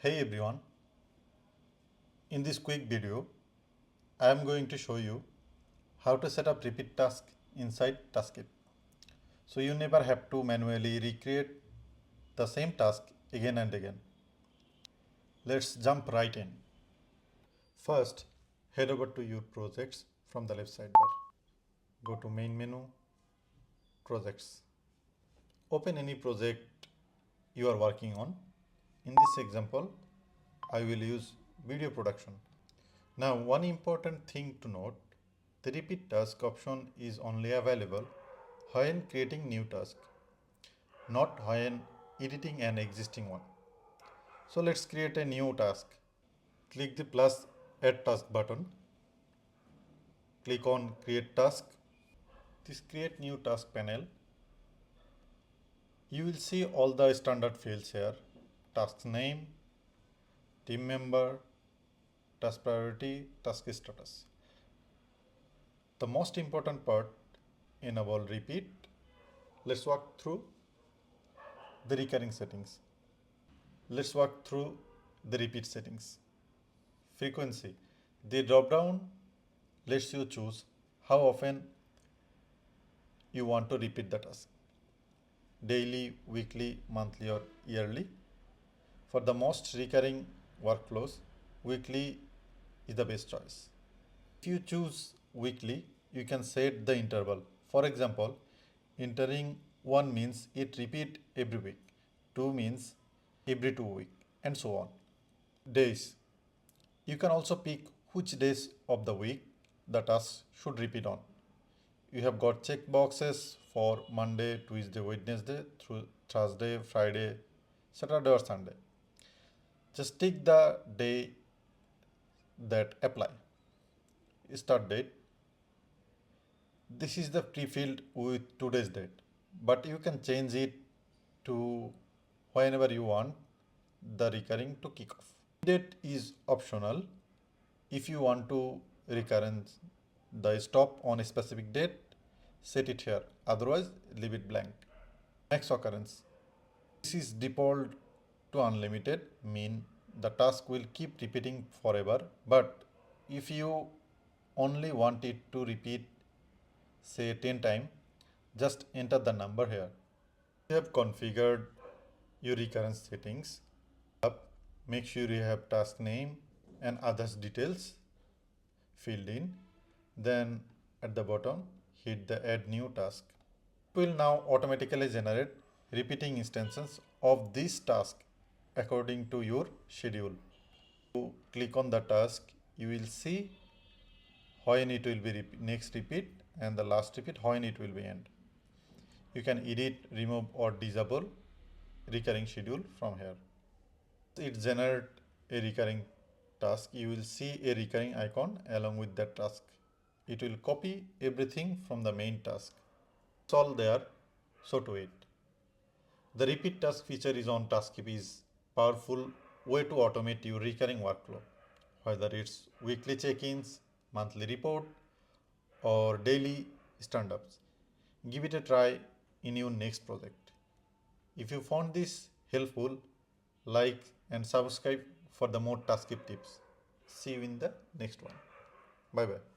Hey everyone, in this quick video, I am going to show you how to set up repeat task inside Taskip. So you never have to manually recreate the same task again and again. Let's jump right in. First, head over to your projects from the left sidebar. Go to main menu, projects. Open any project you are working on. In this example, I will use video production. Now, one important thing to note, the repeat task option is only available when creating new task, not when editing an existing one. So let's create a new task. Click the plus add task button. Click on create task. This create new task panel. You will see all the standard fields here. Task name, team member, task priority, task status. The most important part, enable repeat. Let's walk through the recurring settings. Let's walk through the repeat settings. Frequency. The drop down lets you choose how often you want to repeat the task. Daily, weekly, monthly or yearly. For the most recurring workflows, weekly is the best choice. If you choose weekly, you can set the interval. For example, entering 1 means it repeat every week, 2 means every 2 weeks, and so on. Days. You can also pick which days of the week the task should repeat on. You have got check boxes for Monday, Tuesday, Wednesday, through Thursday, Friday, Saturday or Sunday. Just tick the day that apply. Start date. This is the pre-filled with today's date, but you can change it to whenever you want the recurring to kick off. Date is optional. If you want to recurrence the stop on a specific date, set it here. Otherwise, leave it blank. Next occurrence. This is default to unlimited, mean the task will keep repeating forever. But if you only want it to repeat, say 10 times, just enter the number here. You have configured your recurrence settings. Make sure you have task name and others details filled in. Then at the bottom, hit the add new task. It will now automatically generate repeating instances of this task according to your schedule. To click on the task, you will see when it will be next repeat and the last repeat when it will be end. You can edit, remove or disable recurring schedule from here. It generates a recurring task. You will see a recurring icon along with that task. It will copy everything from the main task. It's all there, so to it. The repeat task feature is on Taskip is powerful way to automate your recurring workflow, whether it's weekly check-ins, monthly report, or daily stand-ups. Give it a try in your next project. If you found this helpful, like and subscribe for the more Taskip tips. See you in the next one. Bye bye.